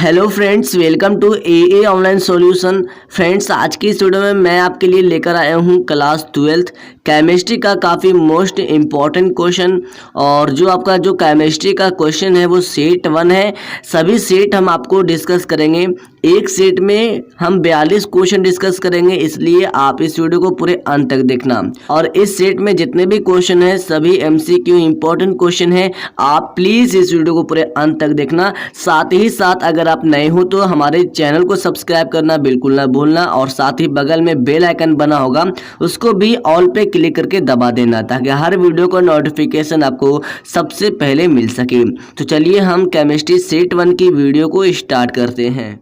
Hello friends, welcome to a online solution. Friends, आज की इस वीडियो में मैं आपके लिए लेकर आया हूं क्लास 12th केमिस्ट्री का काफ़ी मोस्ट इम्पॉर्टेंट क्वेश्चन। और जो आपका जो केमिस्ट्री का क्वेश्चन है वो सेट 1 है। सभी सेट हम आपको डिस्कस करेंगे। एक सेट में हम 42 क्वेश्चन डिस्कस करेंगे, इसलिए आप इस वीडियो को पूरे अंत तक देखना। और इस सेट में जितने भी क्वेश्चन है सभी MCQ इम्पॉर्टेंट क्वेश्चन है। आप प्लीज़ इस वीडियो को पूरे अंत तक देखना। साथ ही साथ अगर आप नए हो तो हमारे चैनल को सब्सक्राइब करना बिल्कुल ना भूलना, और साथ ही बगल में बेल आइकन बना होगा उसको भी ऑल पे क्लिक करके दबा देना, ताकि हर वीडियो का नोटिफिकेशन आपको सबसे पहले मिल सके। तो चलिए हम केमिस्ट्री सेट 1 की वीडियो को स्टार्ट करते हैं।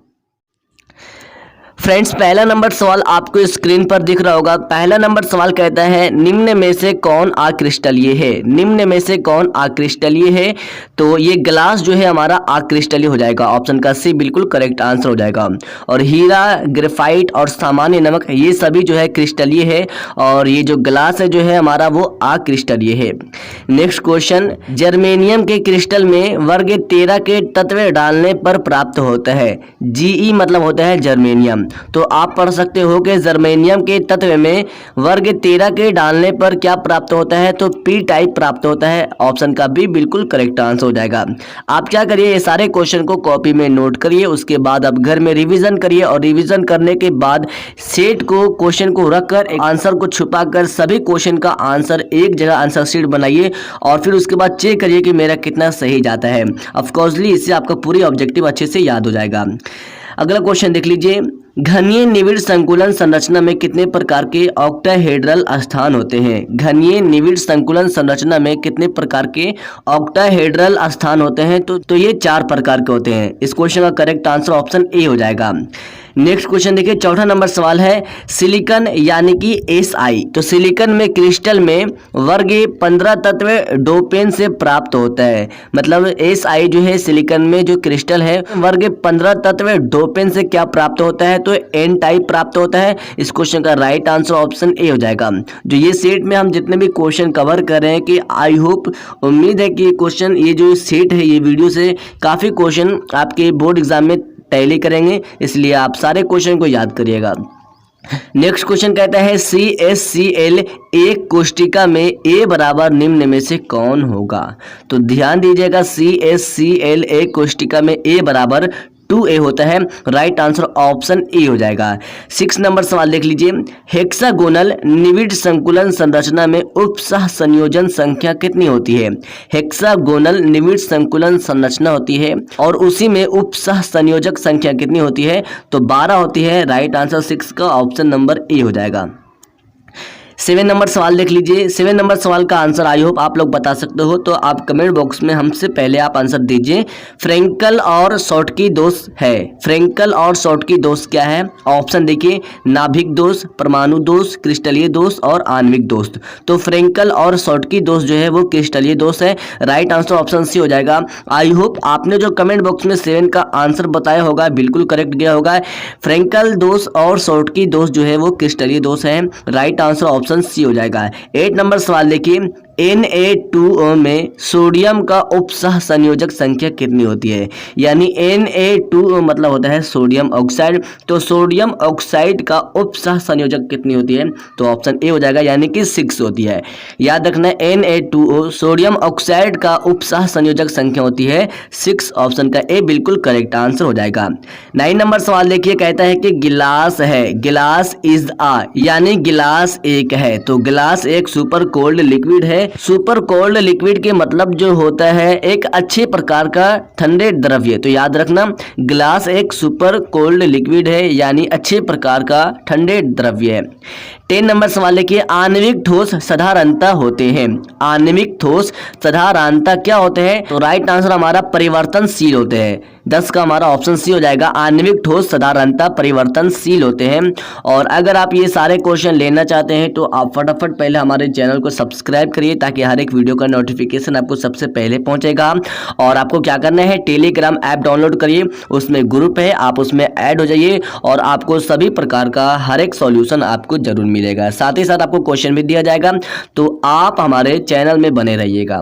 फ्रेंड्स, पहला नंबर सवाल आपको स्क्रीन पर दिख रहा होगा। पहला नंबर सवाल कहता है निम्न में से कौन आक्रिस्टलीय है। निम्न में से कौन आक्रिस्टलीय है? तो ये ग्लास जो है हमारा आक्रिस्टलीय हो जाएगा। ऑप्शन का सी बिल्कुल करेक्ट आंसर हो जाएगा। और हीरा, ग्रेफाइट और सामान्य नमक ये सभी जो है क्रिस्टलीय है, और ये जो ग्लास है जो है हमारा वो आक्रिस्टलीय है। नेक्स्ट क्वेश्चन, जर्मेनियम के क्रिस्टल में वर्ग 13 के तत्व डालने पर प्राप्त होता है। Ge मतलब होता है जर्मेनियम। तो आप पढ़ सकते हो कि जर्मेनियम के तत्व में वर्ग 13 के डालने पर क्या प्राप्त होता है? तो P टाइप प्राप्त होता है। ऑप्शन का भी बिल्कुल करेक्ट आंसर हो जाएगा। आप क्या करिए, ये सारे क्वेश्चन को कॉपी में नोट करिए, उसके बाद आप घर में रिवीजन करिए, और रिवीजन करने के बाद सेट को क्वेश्चन को रखकर आंसर को छुपाकर सभी क्वेश्चन का आंसर एक जगह आंसर शीट बनाइए, और फिर उसके बाद चेक करिए कि मेरा कितना सही जाता है। ऑफकोर्सली इससे आपका पूरी ऑब्जेक्टिव अच्छे से याद हो जाएगा। अगला क्वेश्चन देख लीजिए, घनीय निविड़ संकुलन संरचना में कितने प्रकार के ऑक्टाहेड्रल स्थान होते हैं? घनीय निविड़ संकुलन संरचना में कितने प्रकार के ऑक्टाहेड्रल स्थान होते हैं? तो ये 4 प्रकार के होते हैं। इस क्वेश्चन का करेक्ट आंसर ऑप्शन ए हो जाएगा। नेक्स्ट क्वेश्चन देखिए, चौथा नंबर सवाल है सिलिकॉन यानी कि Si। तो सिलिकॉन में क्रिस्टल में वर्ग 15 तत्व डोपेन से प्राप्त होता है। मतलब Si जो है सिलिकॉन में जो क्रिस्टल है वर्ग 15 तत्व डोपेन से क्या प्राप्त होता है? तो N टाइप प्राप्त होता है। इस क्वेश्चन का राइट आंसर ऑप्शन ए हो जाएगा। जो ये सेट में हम जितने भी क्वेश्चन कवर कर रहे हैं कि आई होप, उम्मीद है कि ये क्वेश्चन, ये जो सेट है, ये वीडियो से काफ़ी क्वेश्चन आपके बोर्ड एग्जाम में टैली करेंगे, इसलिए आप सारे क्वेश्चन को याद करिएगा। नेक्स्ट क्वेश्चन कहता है CaCl एक कोष्टिका में A बराबर निम्न में से कौन होगा? तो ध्यान दीजिएगा, CaCl एक कोष्टिका में A बराबर 2A होता है। राइट आंसर ऑप्शन ए हो जाएगा। 6 नंबर सवाल देख लीजिए, हेक्सागोनल निविड़ संकुलन संरचना में उपसह संयोजन संख्या कितनी होती है? हेक्सागोनल निविड़ संकुलन संरचना होती है और उसी में उपसह संयोजक संख्या कितनी होती है? तो 12 होती है। राइट आंसर 6 का ऑप्शन नंबर ए हो जाएगा। 7 नंबर सवाल देख लीजिए। 7 नंबर सवाल का आंसर आई होप आप लोग बता सकते हो, तो आप कमेंट बॉक्स में हमसे पहले आप आंसर दीजिए। फ्रेंकल और शॉर्टकी दोष है। फ्रेंकल और शॉर्टकी दोष क्या है? ऑप्शन देखिए, नाभिक दोष, परमाणु दोष, क्रिस्टलीय दोष और आणविक दोष। तो फ्रेंकल और शॉर्टकी दोष जो है वो क्रिस्टलीय दोष है। राइट आंसर ऑप्शन सी हो जाएगा। आई होप आपने जो कमेंट बॉक्स में 7 का आंसर बताया होगा बिल्कुल करेक्ट गया होगा। फ्रेंकल दोष और शॉर्टकी दोष जो है वो क्रिस्टलीय दोष है। राइट आंसर ऑप्शन सी हो जाएगा। 8 नंबर सवाल देखिए, Na2O में सोडियम का उपसह संयोजक संख्या कितनी होती है? यानी Na2O मतलब होता है सोडियम ऑक्साइड। तो सोडियम ऑक्साइड का उपसह संयोजक कितनी होती है? तो ऑप्शन ए हो जाएगा, यानी कि 6 होती है। याद रखना, Na2O सोडियम ऑक्साइड का उपसह संयोजक संख्या होती है 6। ऑप्शन का ए बिल्कुल करेक्ट आंसर हो जाएगा। 9 नंबर सवाल देखिए, कहता है कि गिलास है, गिलास इज यानी गिलास एक है। तो गिलास एक सुपर कोल्ड लिक्विड है। सुपर कोल्ड लिक्विड के मतलब जो होता है एक अच्छे प्रकार का ठंडे द्रव्य। तो याद रखना, ग्लास एक सुपर कोल्ड लिक्विड है, यानी अच्छे प्रकार का ठंडे द्रव्य है। 10 नंबर सवाल देखिए, आणविक ठोस साधारणता होते हैं। आणविक ठोस साधारणता क्या होते हैं? तो राइट आंसर हमारा परिवर्तनशील होते हैं। 10 का हमारा ऑप्शन सी हो जाएगा। आणविक ठोस साधारणता परिवर्तनशील होते हैं। और अगर आप ये सारे क्वेश्चन लेना चाहते हैं तो आप फटाफट पहले हमारे चैनल को सब्सक्राइब करिए, ताकि हर एक वीडियो का नोटिफिकेशन आपको सबसे पहले पहुंचेगा। और आपको क्या करना है, टेलीग्राम ऐप डाउनलोड करिए, उसमें ग्रुप है, आप उसमें ऐड हो जाइए, और आपको सभी प्रकार का हर एक सॉल्यूशन आपको जरूर मिलेगा। साथ ही साथ आपको क्वेश्चन भी दिया जाएगा, तो आप हमारे चैनल में बने रहिएगा।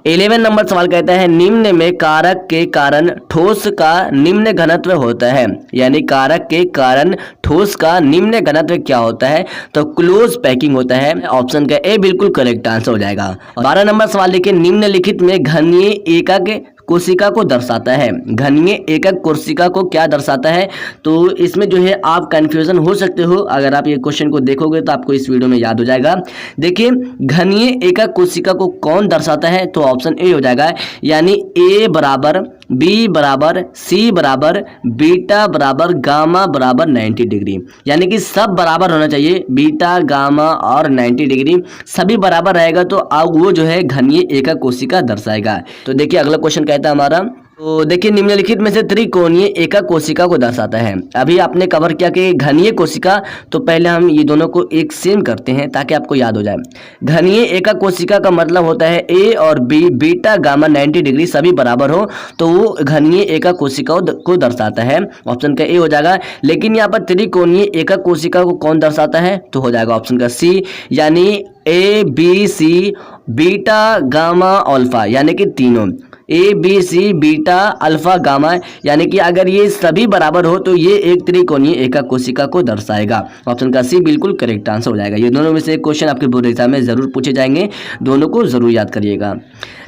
11 नंबर सवाल कहता है, निम्न में कारक के कारण ठोस का निम्न घनत्व होता है, यानी कारक के कारण ठोस का निम्न घनत्व क्या होता है, तो क्लोज पैकिंग होता है। ऑप्शन का ए बिल्कुल करेक्ट आंसर हो जाएगा। 12 नंबर सवाल देखिए, निम्नलिखित में घनीय एकक कोशिका को दर्शाता है। घनीय एकक कोशिका को क्या दर्शाता है, तो इसमें जो है आप कंफ्यूजन हो सकते हो। अगर आप ये क्वेश्चन को देखोगे तो आपको इस वीडियो में याद हो जाएगा। देखिए घनीय एकक कोशिका को कौन दर्शाता है, तो ऑप्शन ए हो जाएगा, यानी ए बराबर बी बराबर सी बराबर बीटा बराबर गामा बराबर 90 डिग्री, यानी कि सब बराबर होना चाहिए। बीटा गामा और 90 डिग्री सभी बराबर रहेगा तो अब वो जो है घनीय एकक कोशिका दर्शाएगा। तो देखिए अगला क्वेश्चन कहता है हमारा, तो देखिए निम्नलिखित में से त्रिकोणीय एकक कोशिका को दर्शाता है। अभी आपने कवर किया कि घनीय कोशिका, तो पहले हम ये दोनों को एक सेम करते हैं ताकि आपको याद हो जाए। घनीय एकक कोशिका का मतलब होता है ए और बी बीटा गामा 90 डिग्री सभी बराबर हो तो वो घनीय एकक कोशिका को दर्शाता है। ऑप्शन का ए हो जाएगा। लेकिन यहाँ पर त्रिकोणीय एकक कोशिका को कौन दर्शाता है, तो हो जाएगा ऑप्शन का सी, यानी A B C beta gamma alpha, यानी कि तीनों A B C beta alpha gamma, यानी कि अगर ये सभी बराबर हो तो ये एक त्रिकोणीय एकक कोशिका को दर्शाएगा। ऑप्शन का सी बिल्कुल करेक्ट आंसर हो जाएगा। ये दोनों में से एक क्वेश्चन आपके बोर्ड एग्जाम में जरूर पूछे जाएंगे, दोनों को जरूर याद करिएगा।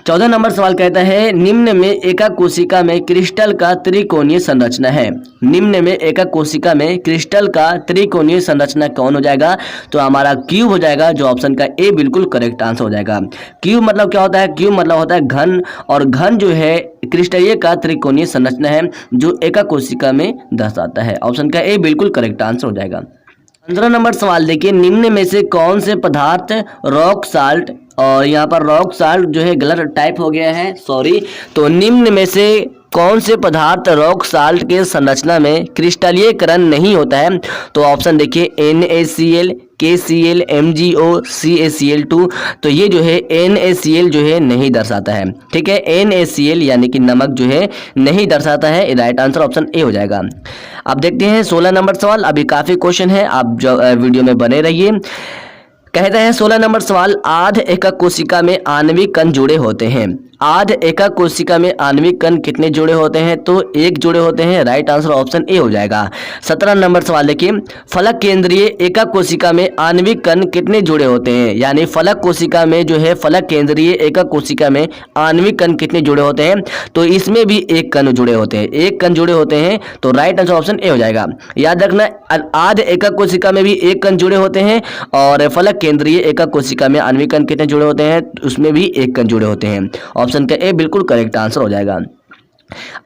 14 नंबर सवाल कहता है, निम्न में एकक कोशिका में क्रिस्टल का त्रिकोणीय संरचना है। निम्न में एकक कोशिका में क्रिस्टल का त्रिकोणीय संरचना कौन हो जाएगा, तो हमारा क्यूब हो जाएगा, जो ऑप्शन का ए बिल्कुल करेक्ट आंसर हो जाएगा। क्यूब मतलब क्या होता है, क्यूब मतलब होता है घन, और घन जो है क्रिस्टलीय का त्रिकोणीय संरचना है जो एकक कोशिका में दर्शाता है। ऑप्शन का ए बिल्कुल करेक्ट आंसर हो जाएगा। 15 नंबर सवाल देखिए, निम्न में से कौन से पदार्थ रॉक साल्ट, और यहाँ पर रॉक साल्ट जो है गलत टाइप हो गया है, सॉरी, तो निम्न में से कौन से पदार्थ रॉक साल्ट के संरचना में क्रिस्टलीयकरण नहीं होता है, तो ऑप्शन देखिए NaCl, KCl, MgO, CaCl2, तो ये जो है NaCl जो है नहीं दर्शाता है। ठीक है, NaCl यानी कि नमक जो है नहीं दर्शाता है। राइट आंसर ऑप्शन ए हो जाएगा। अब देखते हैं 16 नंबर सवाल। अभी काफी क्वेश्चन है, आप जो वीडियो में बने रहिए। कहता है 16 नंबर सवाल, आध एकक कोशिका में आणविक कण जुड़े होते हैं। आध एकक कोशिका में आणविक कण कितने जुड़े होते हैं, तो एक जुड़े होते हैं। राइट आंसर ऑप्शन ए हो जाएगा। 17 नंबर सवाल देखिए, फलक केंद्रीय एकक कोशिका में आणविक कण कितने जुड़े होते हैं, यानी फलक कोशिका में जो है फलक केंद्रीय एकक कोशिका में आणविक कण कितने जुड़े होते हैं, तो इसमें भी एक कण जुड़े होते हैं, एक कण जुड़े होते हैं। तो राइट आंसर ऑप्शन ए हो जाएगा। याद रखना, आध एकक कोशिका में भी एक कण जुड़े होते हैं, और फलक केंद्रीय एकक कोशिका में आणविक कण कितने जुड़े होते हैं, उसमें भी एक कण जुड़े होते हैं। ऑप्शन का ए बिल्कुल करेक्ट आंसर हो जाएगा।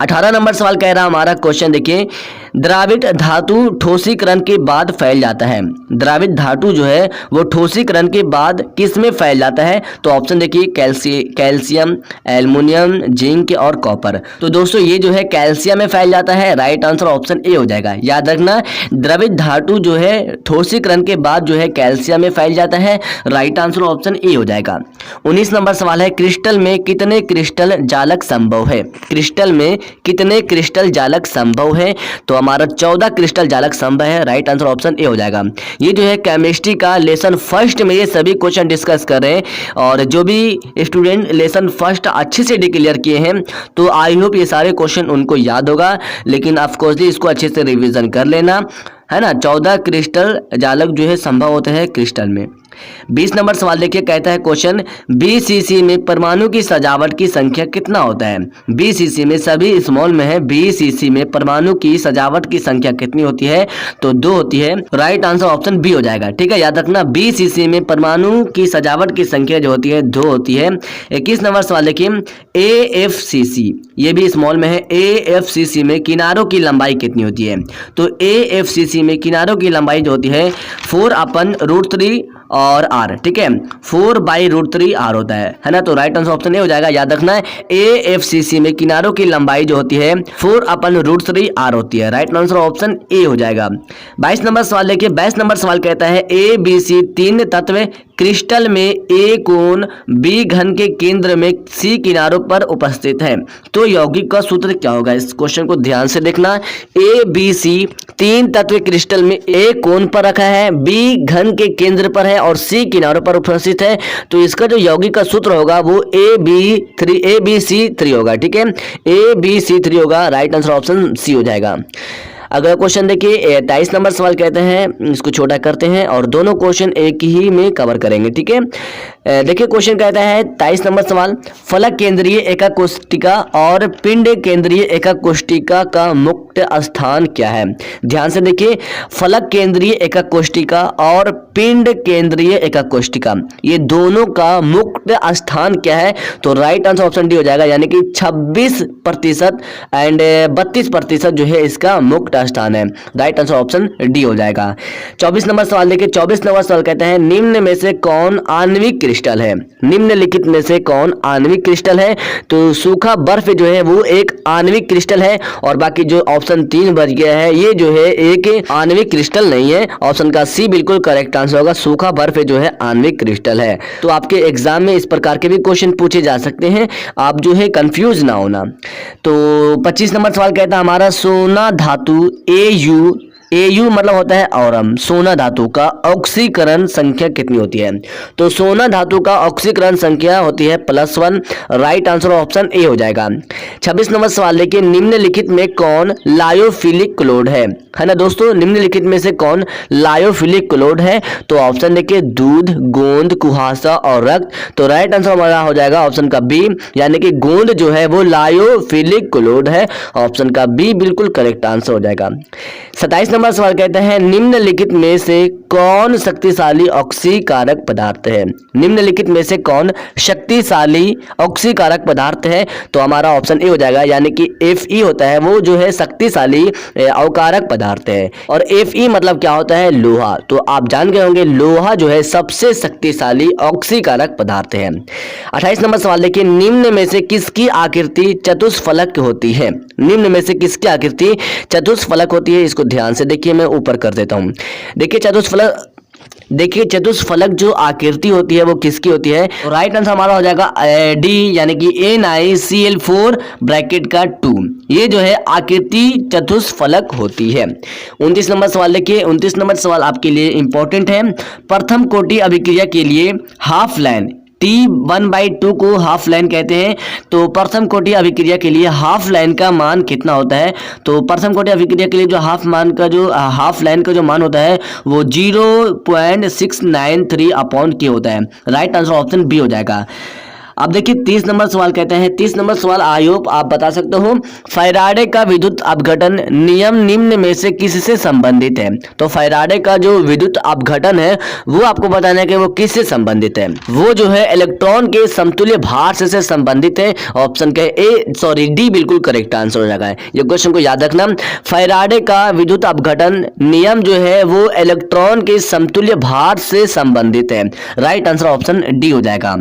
18 नंबर सवाल कह रहा हमारा क्वेश्चन देखिए, द्रावित धातु ठोसीकरण के बाद फैल जाता है। द्रावित धातु जो है वो ठोसीकरण के बाद किस में फैल जाता है, तो ऑप्शन देखिए कैल्शियम, एल्युमिनियम, जिंक और कॉपर। तो दोस्तों ये जो है कैल्शियम में फैल जाता है। राइट आंसर ऑप्शन ए हो जाएगा। याद रखना, द्रवित धातु जो है ठोसीकरण के बाद जो है कैल्शियम में फैल जाता है। राइट आंसर ऑप्शन ए हो जाएगा। 19 नंबर सवाल है, क्रिस्टल में कितने क्रिस्टल जालक संभव है। क्रिस्टल में कितने क्रिस्टल जालक संभव है, तो हमारा 14 क्रिस्टल जालक संभव है। राइट आंसर ऑप्शन ए हो जाएगा। ये जो है केमिस्ट्री का लेसन फर्स्ट में ये सभी क्वेश्चन डिस्कस कर रहे हैं, और जो भी स्टूडेंट लेसन फर्स्ट अच्छे से डिक्लेयर किए हैं तो आई होप ये सारे क्वेश्चन उनको याद होगा, लेकिन ऑफकोर्सली इसको अच्छे से रिवीजन कर लेना, है ना। 14 क्रिस्टल जालक जो है संभव होते हैं क्रिस्टल में। 20 नंबर सवाल देखिए, कहता है क्वेश्चन, BCC में परमाणु की सजावट की संख्या कितना होता है। BCC में सभी स्मॉल में है, BCC में परमाणु की सजावट की संख्या कितनी होती है, तो 2 होती है। राइट आंसर ऑप्शन बी हो जाएगा। ठीक है, याद रखना, BCC में परमाणु की सजावट की संख्या जो होती है 2 होती है। 21 नंबर सवाल देखिए, AFCC ये भी स्मॉल में है, AFCC में किनारों की लंबाई कितनी होती है, तो AFCC में किनारों की लंबाई जो होती है 4/√3 और R। ठीक है, 4/√3 R होता है ना। तो राइट आंसर ऑप्शन ए हो जाएगा। याद रखना है, AFCC में किनारों की लंबाई जो होती है 4/√3 R होती है। राइट आंसर ऑप्शन ए हो जाएगा। 22 नंबर सवाल देखिए, 22 नंबर सवाल कहता है, ABC 3 तत्व क्रिस्टल में A कोण B घन के केंद्र में C किनारों पर उपस्थित है, तो यौगिक का सूत्र क्या होगा। इस क्वेश्चन को ध्यान से देखना। ABC 3 तत्व क्रिस्टल में A कोण पर रखा है, B घन के केंद्र पर है, और सी किनारों पर उपस्थित है, तो इसका जो यौगिक का सूत्र होगा वो ABC3 होगा। ठीक है, ABC3 होगा। राइट आंसर ऑप्शन सी हो जाएगा। अगला क्वेश्चन देखिए 23 नंबर सवाल कहते हैं, इसको छोटा करते हैं और दोनों क्वेश्चन एक ही में कवर करेंगे। ठीक है, देखिए क्वेश्चन कहता है 23 नंबर सवाल, फलक केंद्रीय एकाक कोष्टिका और पिंड केंद्रीय एकाक कोष्टिका का मुक्त स्थान क्या है। ध्यान से देखिए, फलक केंद्रीय एकाक कोष्टिका और पिंड केंद्रीय एकाक कोष्टिका, ये दोनों का मुक्त स्थान क्या है। तो राइट आंसर ऑप्शन डी हो जाएगा, यानी कि 26% एंड 32% जो है इसका मुक्त स्थान है। राइट आंसर ऑप्शन डी हो जाएगा। 24 नंबर सवाल देखिए, 24 नंबर सवाल कहते हैं निम्न में से कौन आणविक क्रिस्टल है। निम्नलिखित में से कौन आणविक क्रिस्टल है। तो सूखा बर्फ जो है वो एक आणविक क्रिस्टल है और बाकी जो ऑप्शन 3 बच गया है ये जो है एक आणविक क्रिस्टल नहीं है। ऑप्शन का सी बिल्कुल करेक्ट आंसर होगा, सूखा बर्फ जो है आणविक क्रिस्टल है। तो आपके एग्जाम में इस प्रकार के भी क्वेश्चन पूछे जा सकते हैं, आप जो है कंफ्यूज ना होना। तो 25 नंबर सवाल कहता है हमारा सोना धातु AU मतलब होता है औरम, सोना धातु का ऑक्सीकरण संख्या कितनी होती है। तो सोना धातु का ऑक्सीकरण संख्या होती है +1। राइट आंसर ऑप्शन ए हो जाएगा। 26 नंबर सवाल देखिए, निम्नलिखित में कौन लायोफिलिक क्लोड है ना दोस्तों, निम्नलिखित में से कौन लायोफिलिक क्लोड है। तो ऑप्शन देखिए दूध, गोंद, कुहासा और रक्त। तो राइट आंसर हमारा हो जाएगा ऑप्शन का बी, यानी कि गोंद जो है वो लायोफिलिक क्लोड है। ऑप्शन का बी बिल्कुल करेक्ट आंसर हो जाएगा। 27 नंबर सवाल कहते हैं निम्नलिखित में से कौन शक्तिशाली ऑक्सीकारक पदार्थ है। निम्नलिखित में से कौन शक्तिशाली ऑक्सीकारक पदार्थ है। तो हमारा ऑप्शन ए हो जाएगा, यानी कि Fe होता है वो जो है शक्तिशाली अवकारक पदार्थ है। और Fe मतलब क्या होता है, लोहा। तो आप जान गए होंगे लोहा जो है सबसे शक्तिशाली ऑक्सीकारक पदार्थ है। 28 नंबर सवाल देखिए, निम्न में से किसकी आकृति चतुष्फलक होती है। निम्न में से किसकी आकृति चतुष्फलक होती है। इसको ध्यान से देखिए, मैं ऊपर कर देता हूं। देखिए चतुष्फलक जो आकृति होती है वो किसकी होती है। तो राइट आंसर हमारा हो जाएगा डी, यानी कि NiCl4 ब्रैकेट का 2, ये जो है आकृति चतुष्फलक होती है। 29 नंबर सवाल देखिए, 29 नंबर सवाल आपके लिए इंपॉर्टेंट है। प्रथम कोटि अभिक्रिया के लिए हाफ लाइन T1/2 को हाफ लाइन कहते हैं। तो प्रथम कोटि अभिक्रिया के लिए हाफ लाइन का मान कितना होता है। तो प्रथम कोटि अभिक्रिया के लिए जो हाफ लाइन का जो मान होता है वो 0.693/K होता है। राइट आंसर ऑप्शन बी हो जाएगा। अब देखिए 30 नंबर सवाल कहते हैं, 30 नंबर सवाल आई होप आप बता सकते हो, फैराडे का विद्युत अपघटन नियम निम्न में से किससे संबंधित है। तो फैराडे का जो विद्युत अपघटन है वो आपको बताना है कि वो किससे संबंधित है। वो जो है इलेक्ट्रॉन के समतुल्य भार से संबंधित है। ऑप्शन के डी बिल्कुल करेक्ट आंसर हो जाएगा। ये क्वेश्चन को याद रखना, फैराडे का विद्युत अपघटन नियम जो है वो इलेक्ट्रॉन के समतुल्य भार से संबंधित है। राइट आंसर ऑप्शन डी हो जाएगा।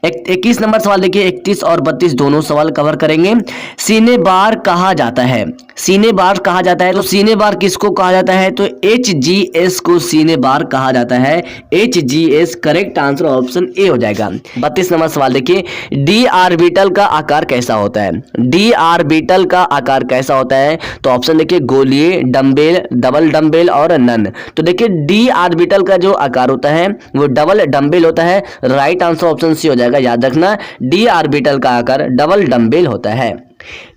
21 नंबर सवाल देखिए, 31 और 32 दोनों सवाल कवर करेंगे। सीने बार कहा जाता है, सीने बार कहा जाता है। तो सीने बार किसको कहा जाता है। तो HGS को सीने बार कहा जाता है। HGS correct answer option A हो जाएगा। 32 नंबर सवाल देखिए, डी ऑर्बिटल का आकार कैसा होता है। डी ऑर्बिटल का आकार कैसा होता है। तो ऑप्शन देखिए गोलीय, डंबेल, डबल डंबेल और नन। तो देखिए डी ऑर्बिटल का जो आकार होता है वो डबल डंबेल होता है। राइट आंसर ऑप्शन सी हो जाएगा। याद रखना डी ऑर्बिटल का आकार डबल डंबेल होता है।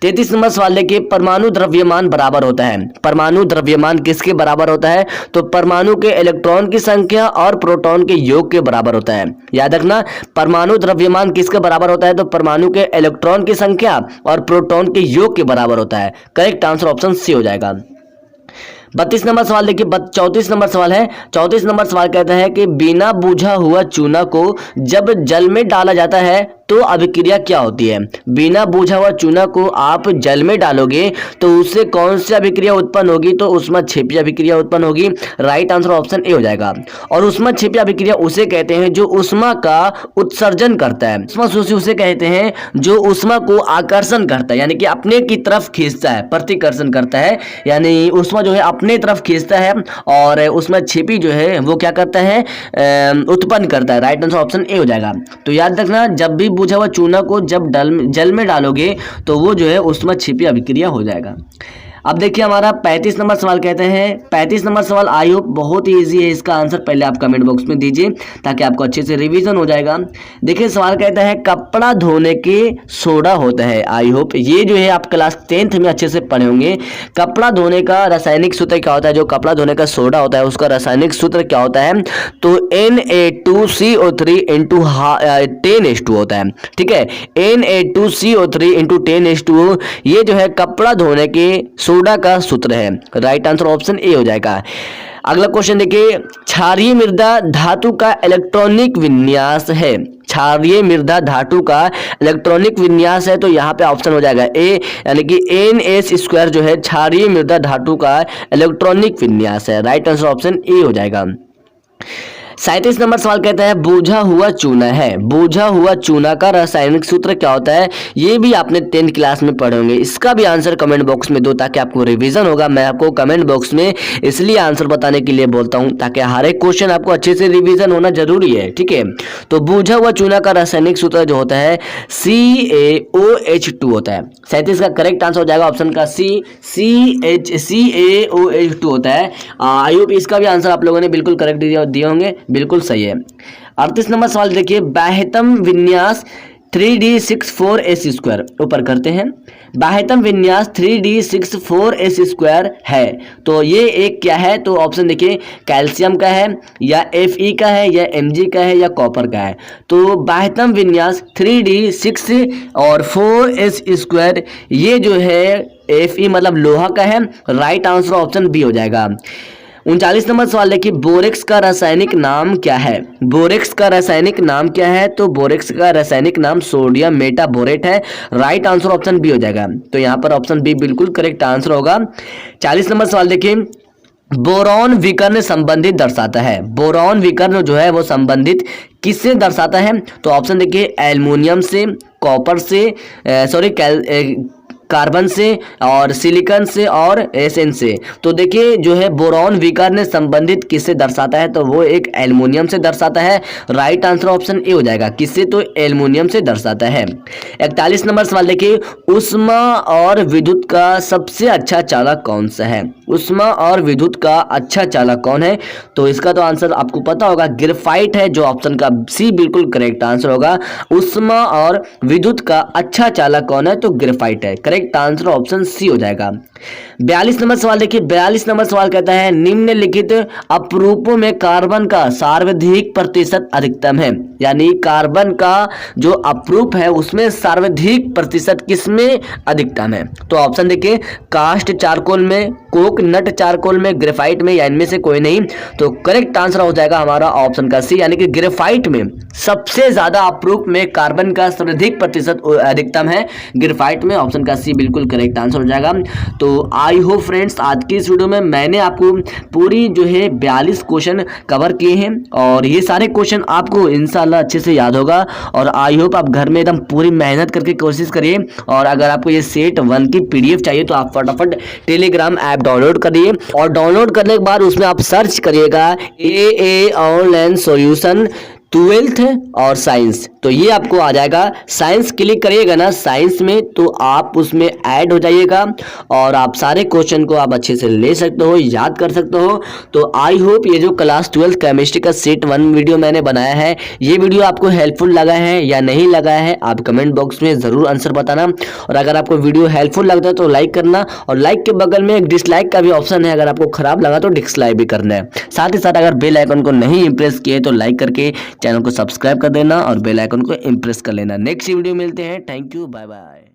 33 नंबर सवाल देखिए, परमाणु द्रव्यमान बराबर होता है। परमाणु द्रव्यमान किसके बराबर होता है। तो परमाणु के इलेक्ट्रॉन की संख्या और प्रोटॉन के योग के बराबर होता है। याद रखना परमाणु द्रव्यमान किसके बराबर होता है। तो परमाणु के इलेक्ट्रॉन की संख्या और प्रोटॉन के योग के बराबर होता है। करेक्ट आंसर ऑप्शन सी हो जाएगा। 32 नंबर सवाल देखिए, 34 नंबर सवाल है। 34 नंबर सवाल कहता है कि बिना बुझा हुआ चूना को जब जल में डाला जाता है तो अभिक्रिया क्या होती है। बिना बुझा हुआ चूना को आप जल में डालोगे तो उससे कौन सी अभिक्रिया उत्पन्न होगी। तो ऊष्माक्षेपी अभिक्रिया उत्पन्न होगी। राइट आंसर ऑप्शन ए हो जाएगा। और ऊष्माक्षेपी अभिक्रिया उसे कहते हैं जो ऊष्मा का उत्सर्जन करता है। ऊष्माशोषी उसे कहते हैं जो ऊष्मा को आकर्षण करता है, यानी कि अपने की तरफ खींचता है, प्रतिकर्षण करता है, यानी ऊष्मा जो है अपने तरफ खींचता है। और ऊष्माक्षेपी जो है वो क्या करता है, उत्पन्न करता है। राइट आंसर ऑप्शन ए हो जाएगा। तो याद रखना जब भी बुझा हुआ चूना को जब जल में डालोगे तो वो जो है ऊष्माक्षेपी अभिक्रिया हो जाएगा। अब देखिए हमारा 35 नंबर सवाल कहते हैं, 35 नंबर सवाल आई होप बहुत ही ईजी है, इसका आंसर पहले आप कमेंट बॉक्स में दीजिए ताकि आपको अच्छे से रिवीजन हो जाएगा। देखिए सवाल कहता है कपड़ा धोने के सोडा होता है। आई होप ये जो है आप क्लास 10th में अच्छे से पढ़े होंगे। कपड़ा धोने का रासायनिक सूत्र क्या होता है, जो कपड़ा धोने का सोडा होता है उसका रासायनिक सूत्र क्या होता है, तो Na2CO3 इंटू 10H2 होता है। ठीक है, Na2CO3 इंटू 10H2 ये जो है कपड़ा धोने के सोडा का सूत्र है। राइट आंसर ऑप्शन ए हो जाएगा। अगला क्वेश्चन देखिए, क्षारीय मृदा धातु का इलेक्ट्रॉनिक विन्यास है। क्षारीय मृदा धातु का इलेक्ट्रॉनिक विन्यास है, तो यहाँ पे ऑप्शन हो जाएगा ए, यानी कि Na2 जो है क्षारीय मृदा धातु का इलेक्ट्रॉनिक विन्यास है। राइट आंसर ऑप्शन ए हो जाएगा। 37 नंबर सवाल कहता है बुझा हुआ चूना है। बुझा हुआ चूना का रासायनिक सूत्र क्या होता है, ये भी आपने 10th क्लास में पढ़े होंगे। इसका भी आंसर कमेंट बॉक्स में दो ताकि आपको रिवीजन होगा। मैं आपको कमेंट बॉक्स में इसलिए आंसर बताने के लिए बोलता हूं ताकि हर एक क्वेश्चन आपको अच्छे से रिवीजन होना जरूरी है। ठीक है, तो बुझा हुआ चूना का रासायनिक सूत्र जो होता है CaOH2 होता है। 37 का करेक्ट आंसर हो जाएगा ऑप्शन का सी, CaOH2 होता है। आई होप इसका भी आंसर आप लोगों ने बिल्कुल करेक्ट दिए होंगे, बिल्कुल सही है। 38 नंबर सवाल देखिए, बाह्यतम विन्यास 3D64S²। ऊपर करते हैं, बाह्यतम विन्यास 3D64S² है, तो ये एक क्या है, तो ऑप्शन देखिए कैल्शियम का है या Fe का है या Mg का है या कॉपर का है। तो बाह्यतम विन्यास 3D6 और 4S² ये जो है Fe मतलब लोहा का है। राइट आंसर ऑप्शन बी हो जाएगा। 39 नंबर सवाल देखिए, बोरेक्स का रासायनिक नाम क्या है। बोरेक्स का रासायनिक नाम क्या है, तो बोरेक्स का रासायनिक नाम सोडियम मेटाबोरेट है। राइट आंसर ऑप्शन बी हो जाएगा। तो यहाँ पर ऑप्शन बी बिल्कुल करेक्ट आंसर होगा। 40 नंबर सवाल देखिए, बोरॉन विकर्ण संबंधित दर्शाता है। बोरॉन विकर्ण जो है वो संबंधित किससे दर्शाता है, तो ऑप्शन देखिए एल्युमिनियम से, कॉपर से, कार्बन से और सिलिकॉन से और एसएन से। तो देखिए जो है बोरॉन विकर्ण संबंधित किससे दर्शाता है, तो वो एक एल्युमिनियम से दर्शाता है। राइट आंसर ऑप्शन ए हो जाएगा, किससे, तो एल्युमिनियम से दर्शाता है। 41 नंबर सवाल देखिए, उष्मा और विद्युत का सबसे अच्छा चालक कौन सा है। उष्मा और विद्युत का अच्छा चालक कौन है, तो इसका तो आंसर आपको पता होगा ग्रेफाइट है, जो ऑप्शन का सी बिल्कुल करेक्ट आंसर होगा। उष्मा और विद्युत का अच्छा चालक कौन है, तो ग्रेफाइट है। करेक्ट आंसर ऑप्शन सी हो जाएगा। 42 नंबर सवाल देखिए, 42 नंबर सवाल कहता है निम्नलिखित अपरूपों में कार्बन का सर्वाधिक प्रतिशत अधिकतम है। यानी कार्बन का जो अपरूप है उसमें सर्वाधिक प्रतिशत किसमें अधिकतम है, तो ऑप्शन देखिए कास्ट चारकोल में, कोकनट चारकोल में, ग्रेफाइट में, या इनमें से कोई नहीं। तो करेक्ट आंसर हो जाएगा हमारा ऑप्शन का सी, यानी कि ग्रेफाइट में सबसे ज्यादा अपरूप में कार्बन का सर्वाधिक प्रतिशत अधिकतम है ग्रेफाइट में। ऑप्शन का सी बिल्कुल करेक्ट आंसर हो जाएगा। तो आई होप फ्रेंड्स आज की इस वीडियो में मैंने आपको पूरी जो है 42 क्वेश्चन कवर किए हैं और ये सारे क्वेश्चन आपको इंशाल्लाह अच्छे से याद होगा। और आई होप आप घर में एकदम पूरी मेहनत करके कोशिश करिए। और अगर आपको ये सेट 1 की PDF चाहिए तो आप फटाफट टेलीग्राम ऐप डाउनलोड करिए और डाउनलोड करने के बाद उसमें आप सर्च करिएगा AA ऑनलाइन सॉल्यूशन 12th और साइंस, तो ये आपको आ जाएगा। साइंस क्लिक करिएगा ना साइंस में, तो आप उसमें ऐड हो जाइएगा और आप सारे क्वेश्चन को आप अच्छे से ले सकते हो, याद कर सकते हो। तो आई होप ये जो क्लास 12 केमिस्ट्री का सेट 1 वीडियो मैंने बनाया है, ये वीडियो आपको हेल्पफुल लगा है या नहीं लगा है, आप कमेंट बॉक्स में ज़रूर आंसर बताना। और अगर आपको वीडियो हेल्पफुल लगता है तो लाइक करना, और लाइक के बगल में एक डिसलाइक का भी ऑप्शन है, अगर आपको खराब लगा तो डिसलाइक भी करना है। साथ ही साथ अगर बेल आइकन को नहीं इंप्रेस किए तो लाइक करके चैनल को सब्सक्राइब कर देना और बेल आइकन को इंप्रेस कर लेना। नेक्स्ट वीडियो मिलते हैं। Thank you, bye bye.